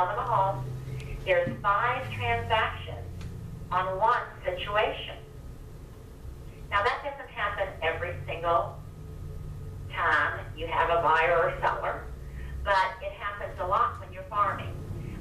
sell them a home, there's 5 transactions on one situation. Now that doesn't happen every single time you have a buyer or seller, but it happens a lot when you're farming.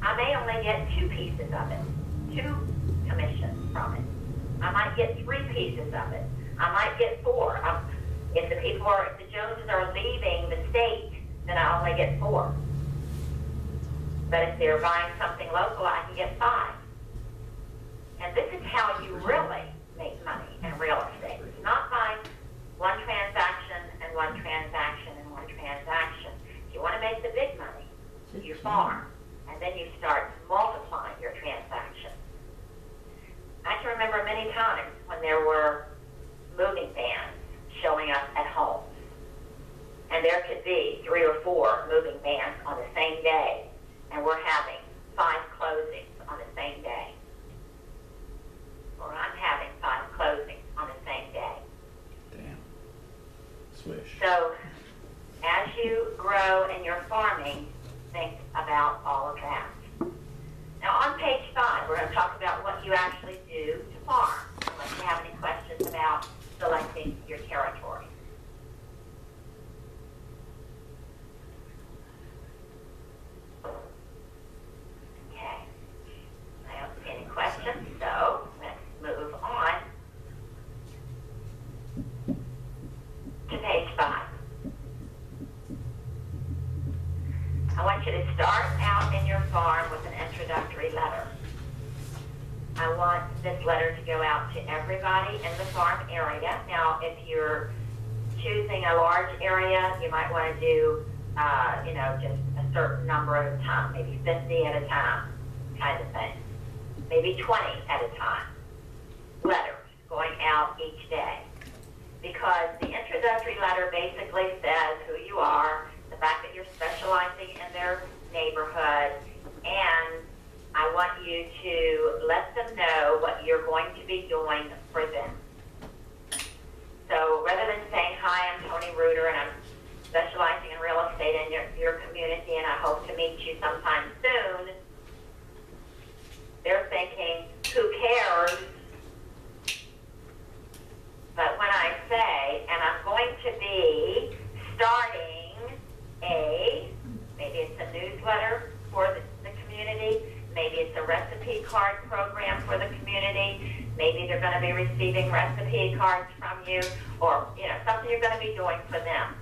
I may only get 2 pieces of it, 2 commissions from it. I might get 3 pieces of it. I might get 4. If the Joneses are leaving the state, then I only get 4. But if they're buying something local, I can get 5. And this is how you really make money in real estate. It's not by one transaction and one transaction and one transaction. If you want to make the big money, you farm, and then you start multiplying your transactions. I can remember many times when there were moving vans showing up at homes. And there could be 3 or 4 moving vans on the same day, and we're having 5 closings on the same day. Or I'm having 5 closings on the same day. Damn. Swish. So, as you grow in your farming, think about all of that. Now, on page 5, we're going to talk about what you actually do to farm, unless you have any questions about selecting your territory. Okay. I don't see any questions, so let's move on to page 5. I want you to start out in your farm with an introductory letter. I want this letter to go out to everybody in the farm area. Now, if you're choosing a large area, you might want to do, just a certain number at a time, maybe 50 at a time, kind of thing. Maybe 20 at a time. Letters going out each day. Because the introductory letter basically says who you are, the fact that you're specializing in their neighborhood, and I want you to let them know what you're going to be doing for them. So rather than saying, hi, I'm Tony Reuter, and I'm specializing in real estate in your community, and I hope to meet you sometime soon, they're thinking, who cares? But when I say, and I'm going to be starting maybe it's a newsletter for the community, maybe it's a recipe card program for the community, maybe they're going to be receiving recipe cards from you, or something you're going to be doing for them.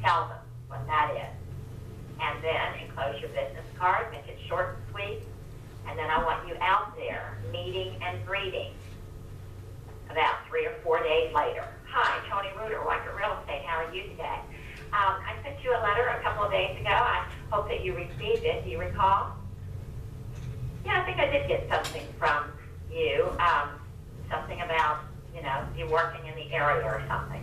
Tell them what that is. And then enclose your business card, make it short and sweet, and then I want you out there meeting and greeting about 3 or 4 days later. Hi, Tony Reuter, Weichert Real Estate. How are you today? I sent you a letter a couple of days ago. I hope that you received it. Do you recall? Yeah, I think I did get something from you. Something about, you working in the area or something.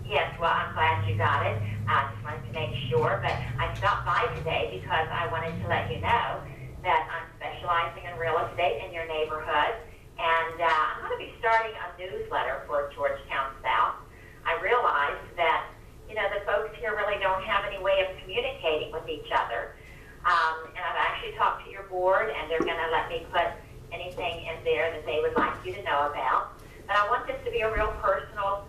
Yes, well, I'm glad you got it. I just wanted to make sure. But I stopped by today because I wanted to let you know that I'm specializing in real estate in your neighborhood. And I'm going to be starting a newsletter for Georgetown South. I realized that, the folks here really don't have any way of communicating with each other. And I've actually talked to your board, and they're going to let me put anything in there that they would like you to know about. But I want this to be a real personal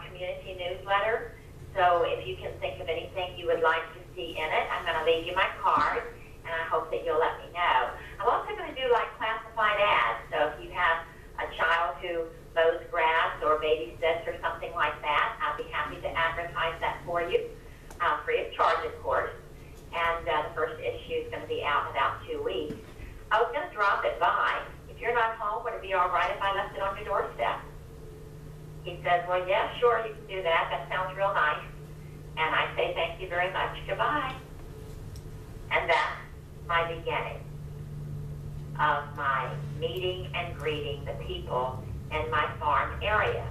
community newsletter. So if you can think of anything you would like to see in it, I'm going to leave you my card, and I hope that you'll let me know. I'm also going to do classified ads. So if you have a child who mows grass or babysits or something like that, I'll be happy to advertise that for you, free of charge, of course. And the first issue is going to be out in about 2 weeks. I was going to drop it by. If you're not home, would it be all right if I left it on your doorstep? He says, well, yeah, sure, you can do that. That sounds real nice. And I say thank you very much. Goodbye. And that's my beginning of my meeting and greeting the people in my farm area.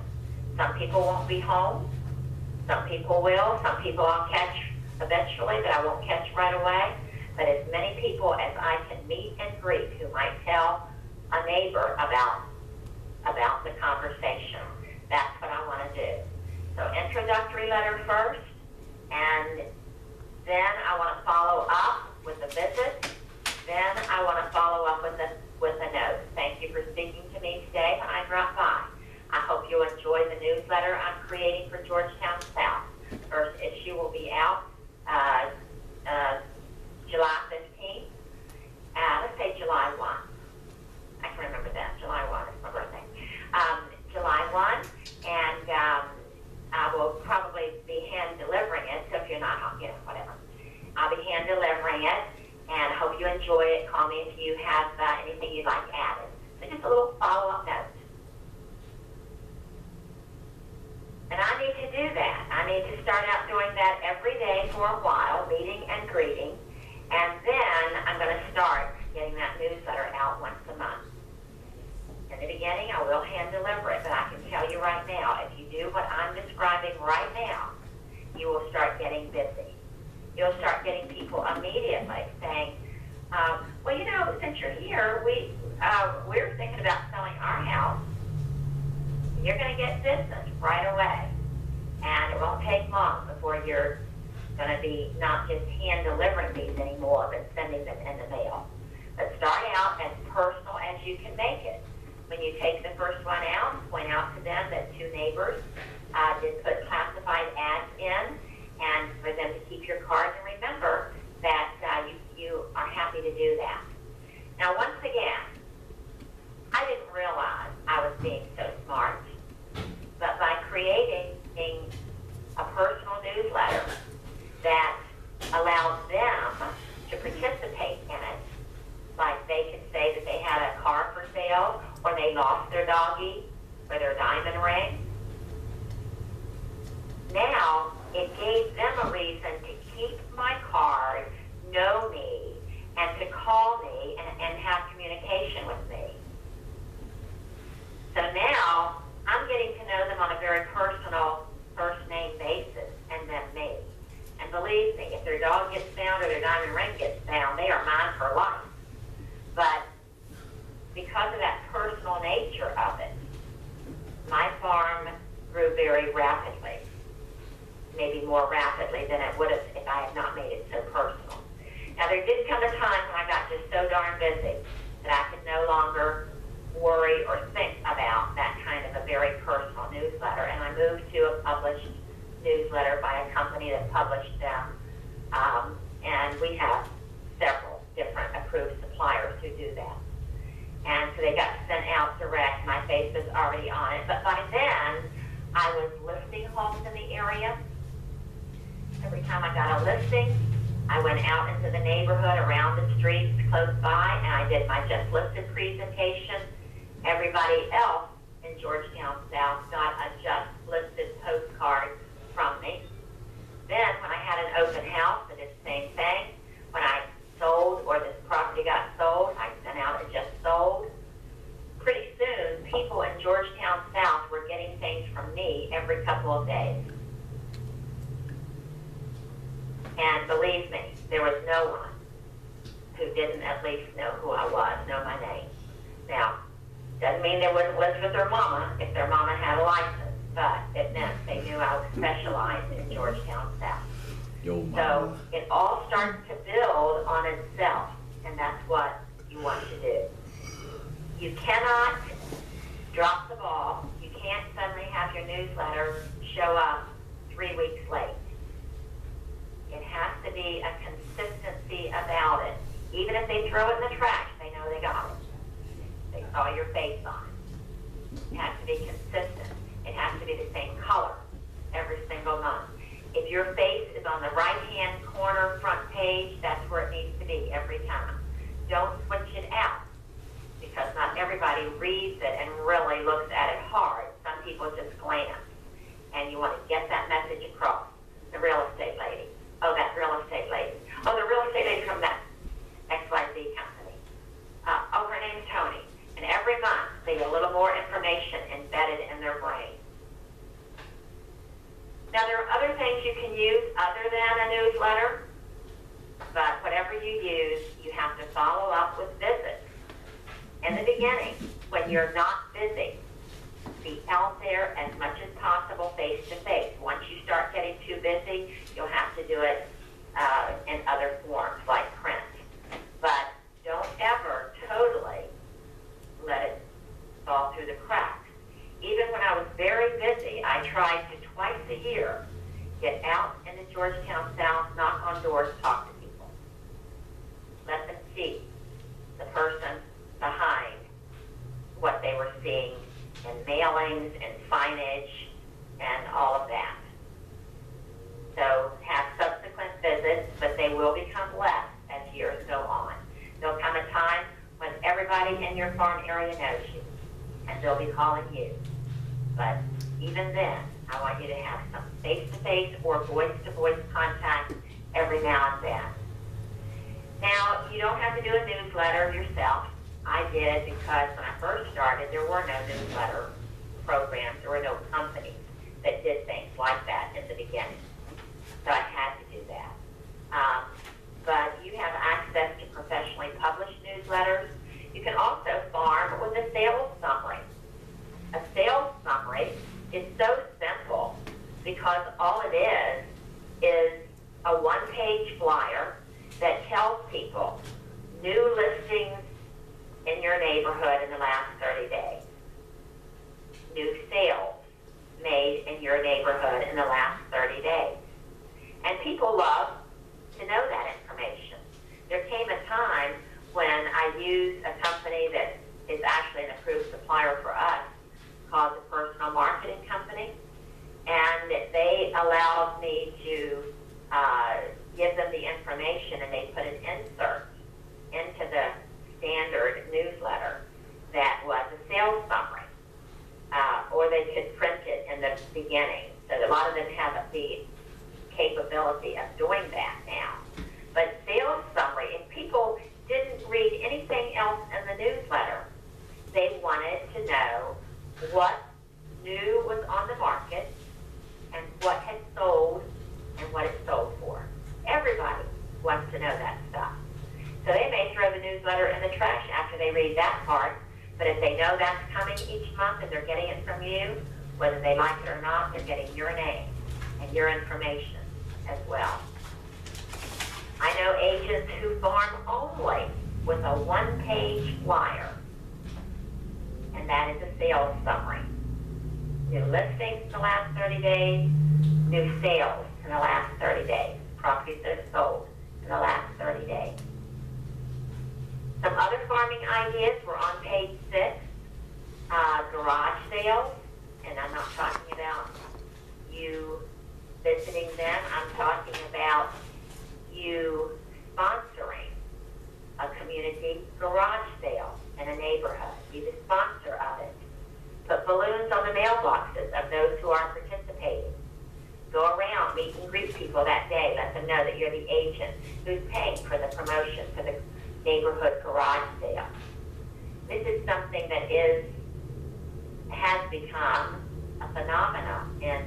Some people won't be home. Some people will. Some people I'll catch eventually, but I won't catch right away. But as many people as I can meet and greet who might tell a neighbor about the conversation. That's what I want to do. So introductory letter first, and then I want to follow up with a visit thank you for speaking to me today when I dropped by. I hope you enjoy the newsletter I'm creating for Georgetown South. First issue will be out July 15th. Let's say July 1. I can remember that. July 1 is my birthday. July 1, and I will probably be hand delivering it, so if you're not, whatever. I'll be hand delivering it, and I hope you enjoy it. Call me if you have anything you'd like added. So just a little follow-up note. And I need to do that. I need to start out doing that every day for a while, meeting and greeting, and then I'm going to start getting that newsletter out once a month. In the beginning, I will hand deliver it, but I can tell you right now, if you do what I'm describing right now, you will start getting busy. You'll start getting people immediately saying, well, you know, since you're here, we're thinking about selling our house. You're going to get business right away. And it won't take long before you're going to be not just hand delivering these anymore, but sending them in the mail. But start out as personal as you can make it. When you take the first one out, point out to them that 2 neighbors did put classified ads in, and for them to keep your cards, and remember that you are happy to do that. Now, once again, I didn't realize I was being so smart, but by creating a personal newsletter that allows them to participate in it, like they can say that they had a car for sale, or they lost their doggie, or their diamond ring. Now, it gave them a reason to keep my card, know me, and to call me and have communication with me. So now, I'm getting to know them on a very personal first-name basis, and then me. And believe me, if their dog gets found or their diamond ring gets found, they are mine for life. But because of that personal nature of it, my farm grew very rapidly, maybe more rapidly than it would have if I had not made it so personal. Now, there did come a time when I got just so darn busy that I could no longer worry or think about that kind of a very personal newsletter, and I moved to a published newsletter by a company that published them, and we have several different approved suppliers who do that. And so they got sent out direct. My face was already on it. But by then, I was listing homes in the area. Every time I got a listing, I went out into the neighborhood around the streets close by, and I did my just listed presentation. Everybody else in Georgetown South got a just listed postcard from me. Then, when I had an open house, I did the same thing. When I sold, or this property got sold, I sent out a just sold. Pretty soon, people in Georgetown South were getting things from me every couple of days. And believe me, there was no one who didn't at least know who I was, know my name. Now, doesn't mean they wouldn't live with their mama if their mama had a license, but it meant they knew I was specialized in Georgetown South. So it all starts to build on itself, and that's what you want to do. You cannot drop the ball. You can't suddenly have your newsletter show up 3 weeks late. It has to be a consistency about it. Even if they throw it in the trash, they know they got it. They saw your face on it. It has to be consistent. It has to be the same color every single month. If your face is on the right-hand corner front page, that's where it needs to be every time. Don't switch it out, because not everybody reads it and really looks at it hard. Some people just glance, and you want to get that message across. The real estate lady. Oh, that real estate lady. Oh, the real estate lady from that XYZ company. Oh, her name's Tony. And every month, they get a little more information embedded in their brain. Now, there are other things you can use other than a newsletter, but whatever you use, you have to follow up with visits. In the beginning, when you're not busy, be out there as much as possible face-to-face. Once you start getting too busy, you'll have to do it in other forms, like print. But don't ever totally let it a year. Get out into Georgetown South, knock on doors, talk to people. Let them see the person behind what they were seeing in mailings and signage and all of that. So have subsequent visits, but they will become less as years go on. There'll come a time when everybody in your farm area knows you, and they'll be calling you. But even then, I want you to have some face-to-face or voice-to-voice contact every now and then. Now, you don't have to do a newsletter yourself. I did because when I first started, there were no newsletter programs. There were no companies that did things like that in the beginning. So I had to do that. But you have access to professionally published newsletters. You can also farm with a sales summary. A sales summary is so simple because all it is a one-page flyer that tells people new listings in your neighborhood in the last 30 days, new sales made in your neighborhood in the last 30 days. And people love to know that information. There came a time when I used a company that is actually an approved supplier for us called the Personal Marketing Company, and they allowed me to give them the information, and they put an insert into the standard newsletter that was a sales summary, or they could print it in the beginning. So a lot of them have the capability of doing that now. But sales summary, if people didn't read anything else in the newsletter, they wanted to know what new was on the market and what had sold and what it sold for. Everybody wants to know that stuff. So they may throw the newsletter in the trash after they read that part, but if they know that's coming each month and they're getting it from you, whether they like it or not, they're getting your name and your information as well. I know agents who farm only with a one-page flyer, and that is a sales summary. New listings in the last 30 days, new sales in the last 30 days, properties that have sold in the last 30 days. Some other farming ideas were on page 6, garage sales, and I'm not talking about you visiting them, I'm talking about you sponsoring a community garage sale in a neighborhood. Be the sponsor of it. Put balloons on the mailboxes of those who are participating. Go around, meet and greet people that day. Let them know that you're the agent who's paying for the promotion for the neighborhood garage sale. This is something that has become a phenomenon in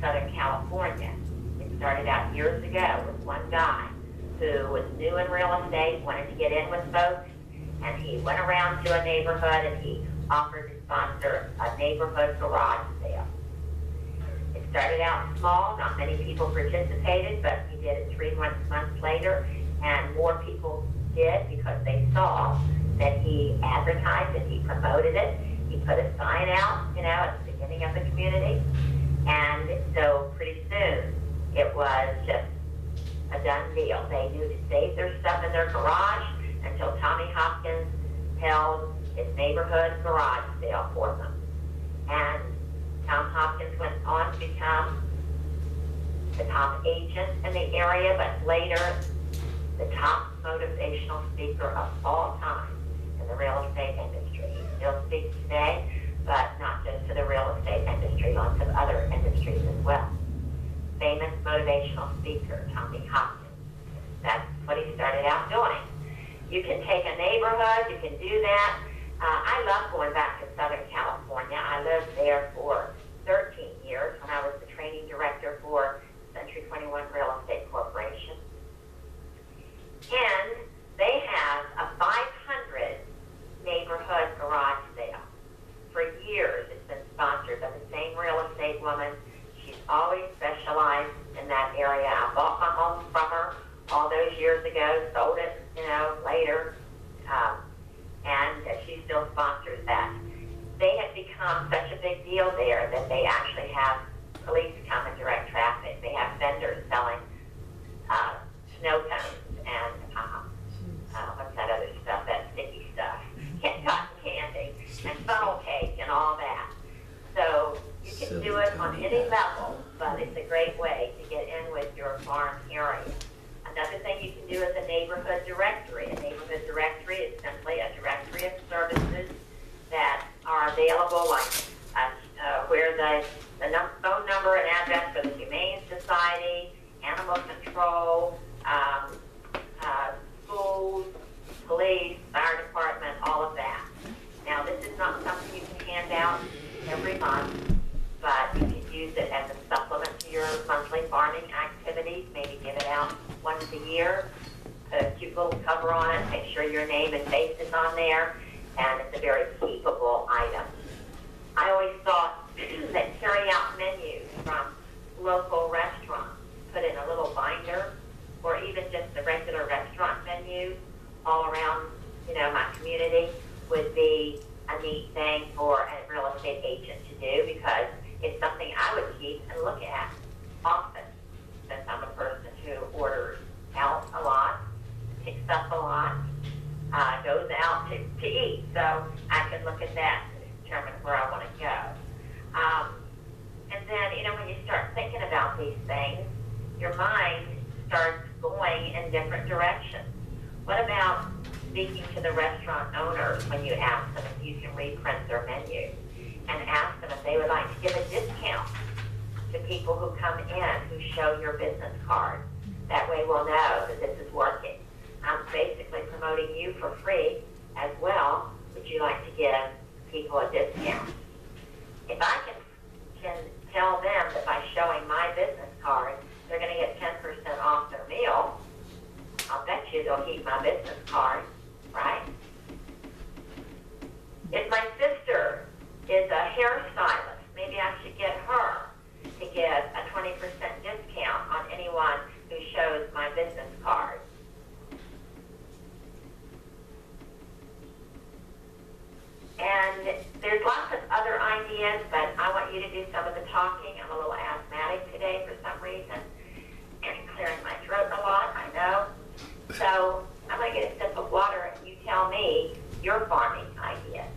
Southern California. It started out years ago with one guy who was new in real estate, wanted to get in with folks, and he went around to a neighborhood and he offered to sponsor a neighborhood garage sale. It started out small, not many people participated, but he did it 3 months later, and more people did because they saw that he advertised it, he promoted it, he put a sign out, at the beginning of the community, and so pretty soon it was just a done deal. They knew to save their stuff in their garage until Tommy Hopkins held his neighborhood garage sale for them. And Tom Hopkins went on to become the top agent in the area, but later the top motivational speaker of all time in the real estate industry. He still speaks today, but not just to the real estate industry, lots of other industries as well. Famous motivational speaker, Tommy Hopkins. That's what he started out doing. You can take a neighborhood, you can do that. I love going back to Southern California. I lived there for 13 years when I was the training director for Century 21 Real Estate Corporation. And they have a 500 neighborhood garage sale. For years, it's been sponsored by the same real estate woman. She's always specialized in that area. I bought my home from her all those years ago, sold it, later, and she still sponsors that. They have become such a big deal there that they actually have police come and direct community level, but it's a great way to get in with your farm area. Another thing you can do is a neighborhood directory. A neighborhood directory is simply a directory of services that are available, like where the phone number and address for the Humane Society, animal control, schools, police, fire department, all of that. Now, this is not something you can hand out every month, but you can use it as a supplement to your monthly farming activities. Maybe give it out once a year, put a cute little cover on it, make sure your name and face is on there, and it's a very keepable item. I always thought that carry out menus from local restaurants, put in a little binder, or even just the regular restaurant menus all around, my community would be a neat thing for a real estate agent to do, because it's something I would keep and look at often, since I'm a person who orders out a lot, picks up a lot, goes out to eat. So I can look at that and determine where I want to go. And then, when you start thinking about these things, your mind starts going in different directions. What about speaking to the restaurant owners when you ask them if you can reprint their menu, and ask them if they would like to give a discount to people who come in who show your business card? That way we'll know that this is working. I'm basically promoting you for free as well. Would you like to give people a discount? If I can tell them that by showing my business card, they're going to get 10% off their meal, I'll bet you they'll keep my business card, right? If my sister is a hairstylist, maybe I should get her to give a 20% discount on anyone who shows my business card. And there's lots of other ideas, but I want you to do some of the talking. I'm a little asthmatic today for some reason, and clearing my throat a lot, I know. So I'm going to get a sip of water, and you tell me your farming ideas.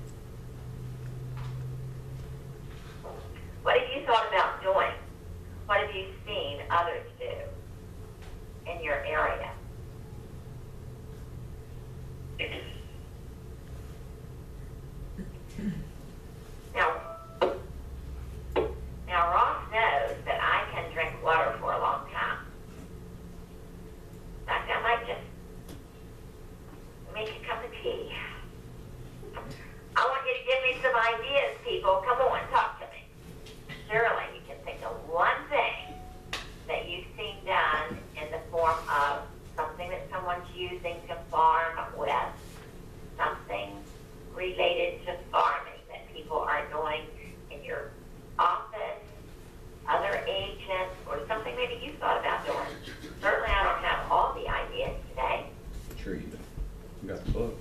What have you thought about doing? What have you seen others do in your area? Now Ross knows that I can drink water for a long time. In fact, I might just make a cup of tea. I want you to give me some ideas, people. Come on, talk to me. Surely you can think of one thing that you've seen done in the form of something that someone's using to farm with, something related to farming that people are doing in your office, other agents, or something maybe you thought about doing. Certainly I don't have all the ideas today. Sure you do. You got the book.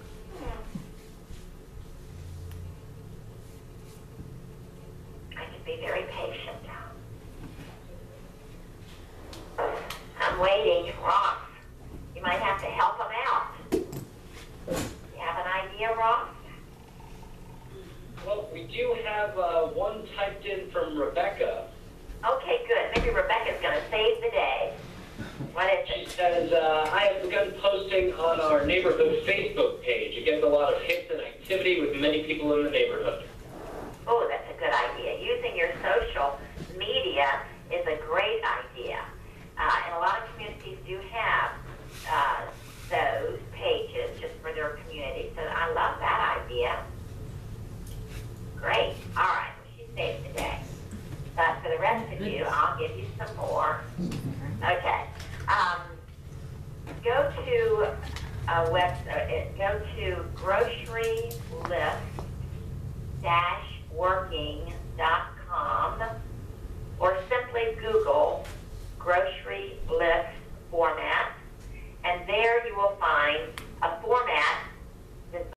I can be very patient. I'm waiting. Ross, you might have to help him out. You have an idea, Ross? Well, we do have one typed in from Rebecca. Okay, good. Maybe Rebecca's going to save the day. What is She it? says, I have begun posting on our neighborhood Facebook page. It gets a lot of hits and activity with many people in the neighborhood. Oh, that's a good idea. Using your social media is a great idea. And a lot of communities do have those pages just for their community. So I love that idea. Great. All right. Well, she saved the day. But for the rest of you, I'll give you some more. Okay. Go to a website. Go to grocerylist-working.com, or simply Google grocery list format, and there you will find a format